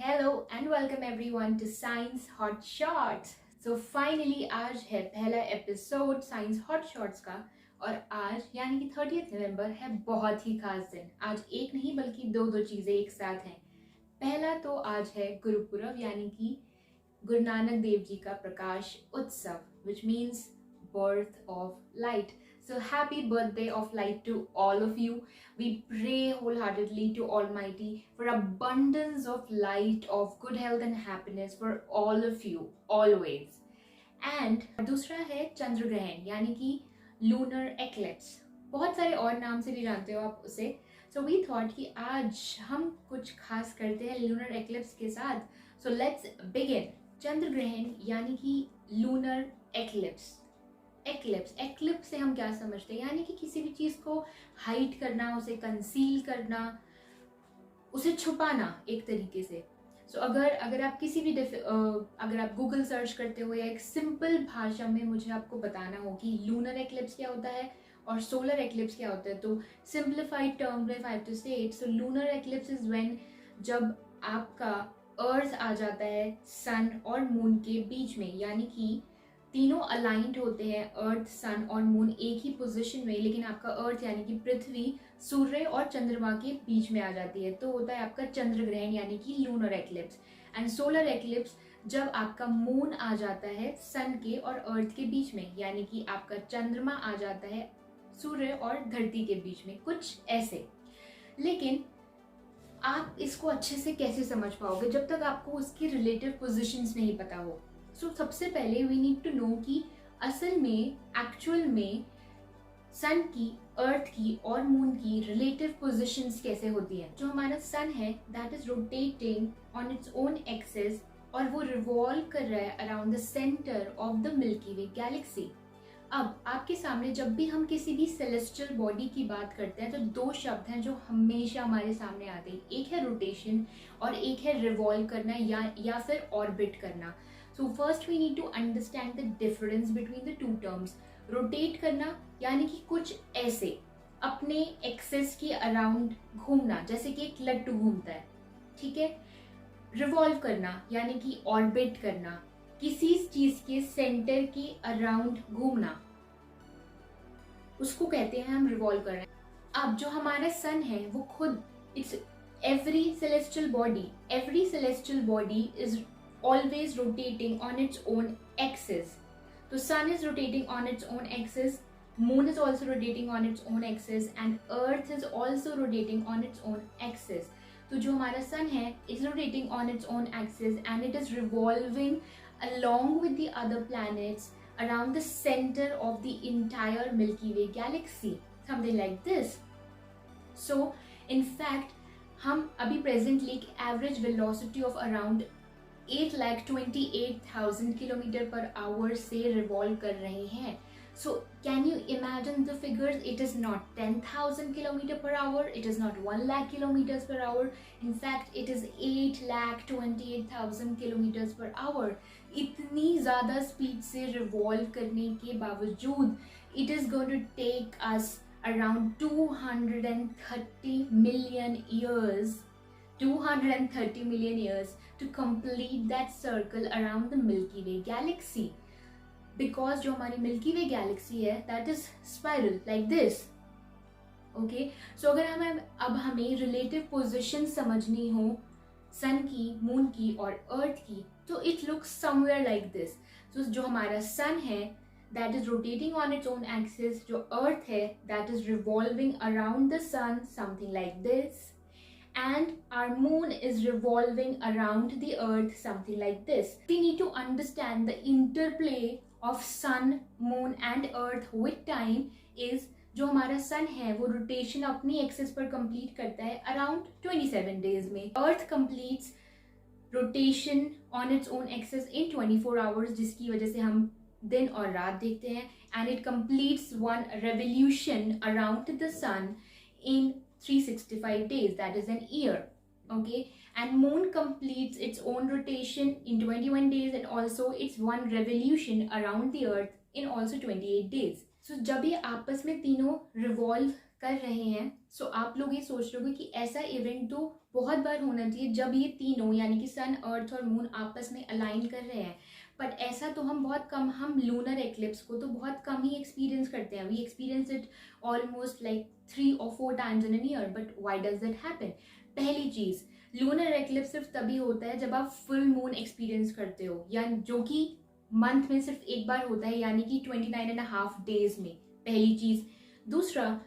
Hello and welcome everyone to science hot shots. So finally आज है पहला episode science hot shots का और आज यानी कि 30 नवंबर है बहुत ही खास दिन। आज एक नहीं बल्कि दो चीज़ें एक साथ हैं। पहला तो आज है गुरुपुरब यानी कि गुरु नानक देव जी का प्रकाश उत्सव which means birth of light. So happy birthday of light to all of you. We pray wholeheartedly to Almighty for abundance of light, of good health and happiness for all of you always. And दूसरा है चंद्र ग्रहण यानी कि lunar eclipse, बहुत सारे और नाम से भी जानते हो आप उसे। So we thought कि आज हम कुछ खास करते हैं लूनर एक्लिप्स के साथ। So let's begin. चंद्र ग्रहण यानी कि लूनर एक्लिप्स। एक्लिप्स से हम क्या समझते हैं, यानी कि किसी भी चीज को हाइड करना, उसे कंसील करना, उसे छुपाना एक तरीके से। सो अगर आप किसी भी अगर आप गूगल सर्च करते हो या एक सिंपल भाषा में मुझे आपको बताना हो कि लूनर एक्लिप्स क्या होता है और सोलर एक्लिप्स क्या होता है, तो सिंप्लीफाइड टर्म में आई हैव टू से it. So lunar eclipse is when जब आपका अर्थ आ जाता है सन और मून के बीच में, यानी कि तीनों अलाइंड होते हैं, अर्थ सन और मून एक ही पोजीशन में, लेकिन आपका अर्थ यानी कि पृथ्वी सूर्य और चंद्रमा के बीच में आ जाती है, तो होता है आपका चंद्र ग्रहण यानी कि lunar eclipse. And solar eclipse जब आपका मून आ जाता है सन के और अर्थ के बीच में, यानी कि आपका चंद्रमा आ जाता है सूर्य और धरती के बीच में, कुछ ऐसे। लेकिन आप इसको अच्छे से कैसे समझ पाओगे जब तक आपको उसके रिलेटिव पोजिशंस नहीं पता हो। सो सबसे पहले वी नीड टू नो कि असल में एक्चुअल में सन की, अर्थ की और मून की रिलेटिव पोजीशंस कैसे होती हैं। जो हमारा सन है that is rotating on its own axis और वो रिवॉल्व कर रहा है around the centre of the milky way Galaxy. अब आपके सामने जब भी हम किसी भी सेलेस्टियल बॉडी की बात करते हैं तो दो शब्द हैं जो हमेशा हमारे सामने आते हैं, एक है रोटेशन और एक है रिवॉल्व करना या फिर ऑर्बिट करना। So first we need to understand the difference between the two terms. Rotate करना यानी कि कुछ ऐसे अपने एक्सेस के अराउंड घूमना, जैसे कि एक लट्टू घूमता है, ठीक है। रिवॉल्व करना यानी कि ऑर्बिट करना, किसी चीज के सेंटर के अराउंड घूमना, उसको कहते हैं हम रिवॉल्व कर रहे हैं। अब जो हमारा सन है वो खुद, it's every celestial body is always rotating on its own axis. The sun is rotating on its own axis, moon is also rotating on its own axis and earth is also rotating on its own axis. तो जो हमारा sun है is rotating on its own axis and it is revolving along with the other planets around the center of the entire Milky Way galaxy, something like this. So in fact हम अभी presently average velocity of around 8,28,000 kilometre per hour से revolve कर रहे हैं। So can you imagine the figures? It is not 10,000 kilometre per hour, it is not 1 lakh kilometres per hour, in fact it is 8,28,000 kilometres per hour. इतनी ज़्यादा speed से revolve करने के बावजूद it is going to take us around 230 million years 230 million years to complete that circle around the Milky Way galaxy, because जो हमारी Milky Way galaxy है that is spiral like this. Okay, so अगर हमें relative position समझनी हो सन की, moon की और अर्थ की, तो it looks somewhere like this. So जो हमारा सन है that is rotating on its own axis, जो अर्थ है that is revolving around the sun, something like this, and our moon is revolving around the earth, something like this. We need to understand the interplay of sun, moon and earth with time is जो हमारा सन है वो rotation अपनी axis पर complete करता है around 27 days में। Earth completes rotation on its own axis in 24 hours, जिसकी वजह से हम दिन और रात देखते हैं, and it completes one revolution around the sun in 365 days, that is an year. Okay, and moon completes its own rotation in 21 days and also its one revolution around the earth in also 28 days. So जब ये आपस में तीनों revolve कर रहे हैं, सो आप लोग ये सोच लोगे कि ऐसा इवेंट तो बहुत बार होना चाहिए जब ये तीनों यानी कि सन, अर्थ और मून आपस में अलाइन कर रहे हैं, बट ऐसा तो हम बहुत कम, हम लूनर एक्लिप्स को तो बहुत कम ही एक्सपीरियंस करते हैं. We experience it almost like 3 or 4 times in an year. But why does that happen? पहली चीज, लूनर एक्लिप्स सिर्फ तभी होता है जब आप फुल मून एक्सपीरियंस करते हो, या जो कि मंथ में सिर्फ एक बार होता है, यानी कि 29.5 days में. पहली चीज. दूसरा,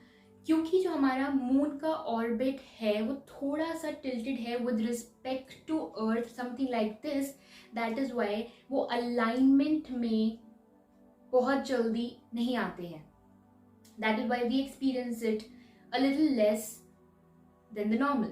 क्योंकि जो हमारा मून का ऑर्बिट है वो थोड़ा सा टिल्टेड है with respect to Earth, something like this, that is why वो अलाइनमेंट में बहुत जल्दी नहीं आते हैं. That is why we experience it a little less than the normal.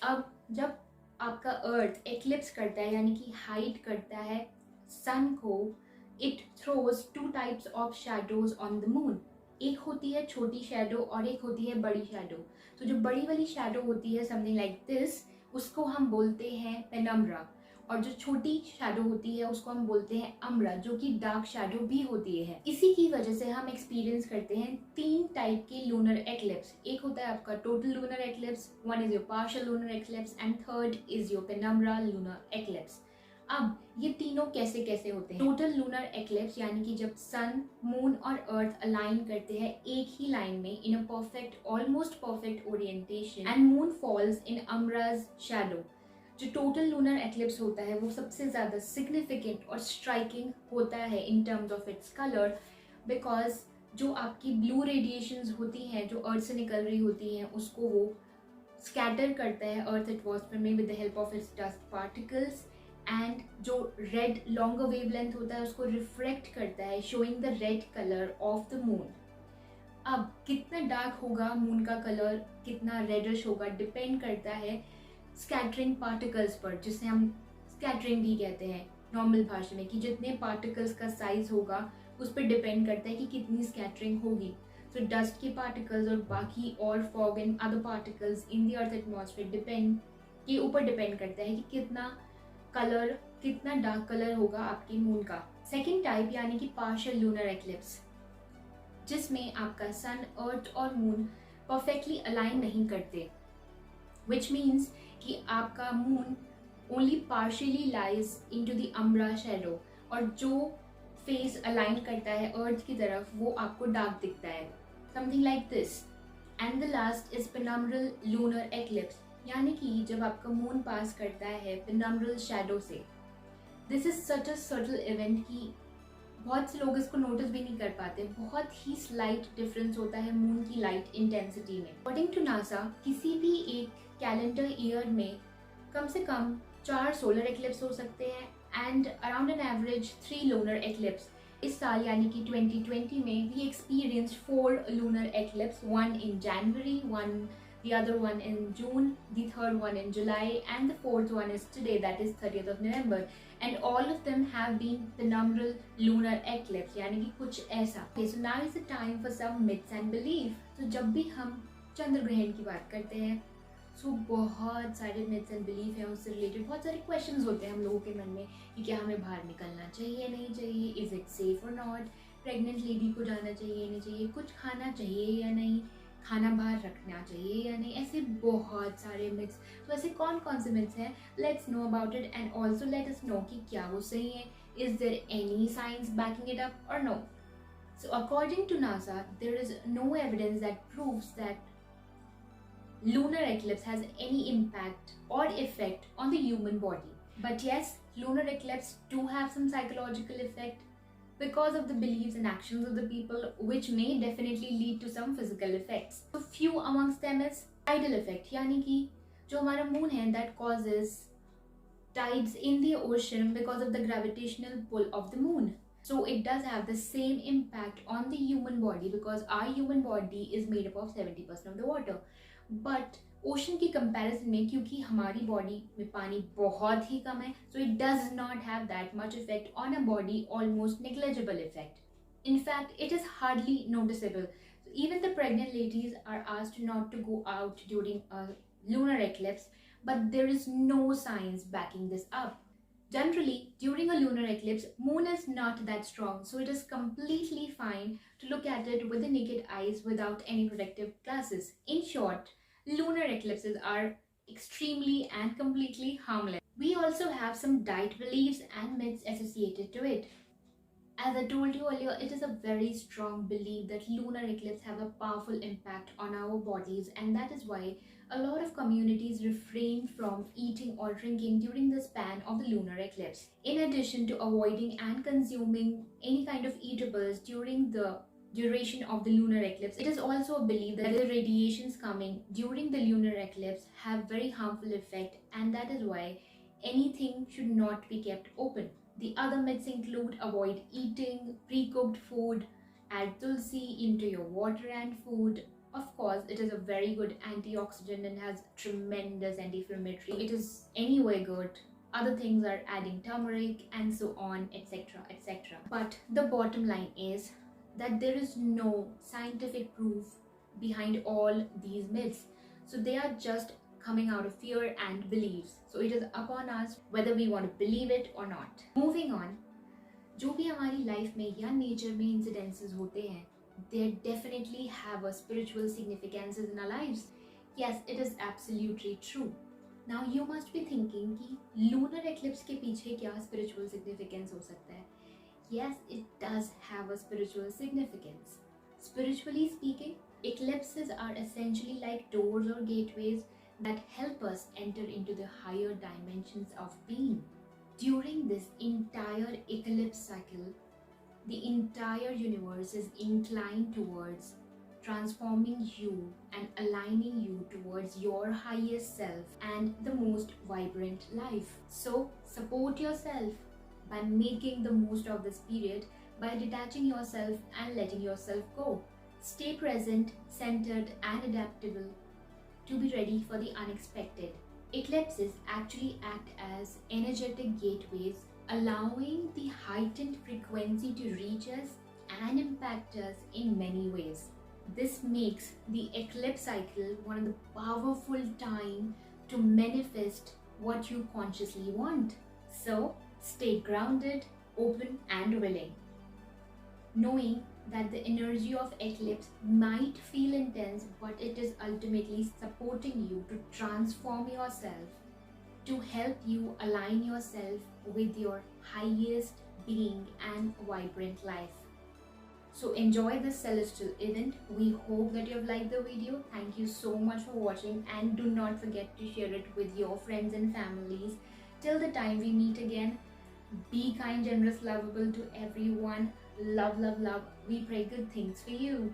अब जब आपका अर्थ एक्लिप्स करता है यानी कि हाइड करता है सन को, it throws 2 types of shadows on the moon. एक होती है छोटी शैडो और एक होती है बड़ी शैडो. तो जो बड़ी वाली शैडो होती है समथिंग लाइक दिस, उसको हम बोलते हैं पेनम्ब्रा, और जो छोटी शैडो होती है उसको हम बोलते हैं अम्ब्रा, जो कि डार्क शैडो भी होती है. इसी की वजह से हम एक्सपीरियंस करते हैं 3 टाइप के लूनर एक्लिप्स. एक होता है आपका total lunar eclipse, one is your partial lunar eclipse, and third is your penumbra lunar eclipse. अब ये तीनों कैसे कैसे होते हैं? टोटल लूनर एक्लिप्स यानी कि जब सन, मून और अर्थ अलाइन करते हैं एक ही लाइन में in a perfect, almost perfect orientation, and moon falls in umbra's shadow. जो टोटल लूनर एक्लिप्स होता है वो सबसे ज़्यादा सिग्निफिकेंट और स्ट्राइकिंग होता है in terms of its colour, because जो आपकी ब्लू रेडिएशंस होती हैं जो अर्थ से निकल रही होती हैं उसको वो स्कैटर करता है अर्थ एटमॉस्फेयर में with the help of its dust particles, and जो रेड लॉन्गर वेवलेंथ होता है उसको रिफ्लेक्ट करता है, showing the red colour of the moon. अब कितना डार्क होगा मून का कलर, कितना रेडिश होगा, डिपेंड करता है स्कैटरिंग पार्टिकल्स पर, जिसे हम स्कैटरिंग भी कहते हैं नॉर्मल भाषा में, कि जितने पार्टिकल्स का साइज होगा उस पर डिपेंड करता है कि कितनी स्कैटरिंग होगी. तो डस्ट के पार्टिकल्स और बाकी और fog and other particles in the earth atmosphere के ऊपर डिपेंड करता है कि कितना कलर, कितना डार्क कलर होगा आपके मून का. सेकेंड टाइप यानी कि पार्शियल लूनर एक्लिप्स, जिसमें आपका सन, अर्थ और मून परफेक्टली अलाइन नहीं करते, विच मीन्स कि आपका moon only partially lies into the umbra shadow, और जो फेस अलाइन करता है अर्थ की तरफ वो आपको डार्क दिखता है, something like this. And the last is penumbral lunar eclipse, यानी कि जब आपका मून पास करता है पेनम्ब्रल शैडो से. This is such a subtle event कि बहुत से लोग इसको नोटिस भी नहीं कर पाते. बहुत ही स्लाइट डिफरेंस होता है मून की लाइट इंटेंसिटी में. अकॉर्डिंग टू नासा, किसी भी एक कैलेंडर ईयर में कम से कम 4 सोलर एक्लिप्स हो सकते हैं and around an average 3 lunar eclipse. इस साल यानी कि 2020 में we experienced 4 lunar eclipse, one in January, one the other one in June, the third one in July, and the fourth one is today, that is 30th of November, and all of them have been penumbral lunar eclipse, यानी कि कुछ ऐसा. Okay, so now is the time for some myths and belief. तो जब भी हम चंद्र ग्रहण की बात करते हैं so बहुत सारे myths and belief हैं, उससे रिलेटेड बहुत सारे questions होते हैं हम लोगों के मन में कि क्या हमें बाहर निकलना चाहिए नहीं चाहिए, is it safe or not, pregnant lady को जाना चाहिए नहीं चाहिए, कुछ खाना चाहिए या नहीं, खाना बाहर रखना चाहिए या नहीं, ऐसे बहुत सारे मिथ्स. तो ऐसे कौन कौन से मिथ्स हैं, let's know about it and also let us know कि क्या वो सही है, is there any science backing it up और no. So according to NASA there is no evidence that proves that lunar eclipse has any impact or effect on the human body. But yes, lunar eclipse do have some psychological effect because of the beliefs and actions of the people, which may definitely lead to some physical effects. So few amongst them is tidal effect, यानी कि जो हमारा moon है that causes tides in the ocean because of the gravitational pull of the moon. So it does have the same impact on the human body because our human body is made up of 70% of the water. But ocean की comparison में क्योंकि हमारी body में पानी बहुत ही कम है, so it does not have that much effect on a body, almost negligible effect. In fact, it is hardly noticeable. So even the pregnant ladies are asked not to go out during a lunar eclipse, but there is no science backing this up. Generally, during a lunar eclipse, moon is not that strong, so it is completely fine to look at it with the naked eyes without any protective glasses. In short, lunar eclipses are extremely and completely harmless. We also have some diet beliefs and myths associated to it. As I told you earlier, it is a very strong belief that lunar eclipse have a powerful impact on our bodies, and that is why a lot of communities refrain from eating or drinking during the span of the lunar eclipse. In addition to avoiding and consuming any kind of eatables during the duration of the lunar eclipse, it is also a belief that the radiations coming during the lunar eclipse have very harmful effect, and that is why anything should not be kept open. The other myths include avoid eating pre-cooked food, add tulsi into your water and food. Of course, it is a very good antioxidant and has tremendous anti-inflammatory. It is anyway good. Other things are adding turmeric and so on, etc. etc. But the bottom line is that there is no scientific proof behind all these myths. So they are just coming out of fear and beliefs. So it is upon us whether we want to believe it or not. Moving on, जो भी हमारी life में या nature में incidences होते हैं, they definitely have a spiritual significances in our lives. Yes, it is absolutely true. Now you must be thinking कि lunar eclipse के पीछे क्या spiritual significance हो सकता है? Yes, it does have a spiritual significance. Spiritually speaking, eclipses are essentially like doors or gateways that help us enter into the higher dimensions of being. During this entire eclipse cycle, the entire universe is inclined towards transforming you and aligning you towards your highest self and the most vibrant life. So support yourself by making the most of this period, by detaching yourself and letting yourself go. Stay present, centered and adaptable to be ready for the unexpected. Eclipses actually act as energetic gateways, allowing the heightened frequency to reach us and impact us in many ways. This makes the eclipse cycle one of the powerful time to manifest what you consciously want. So stay grounded, open and willing, knowing that the energy of eclipse might feel intense, but it is ultimately supporting you to transform yourself, to help you align yourself with your highest being and vibrant life. So enjoy this celestial event. We hope that you have liked the video. Thank you so much for watching, and do not forget to share it with your friends and families. Till the time we meet again, be kind, generous, lovable to everyone. Love, love, love. We pray good things for you.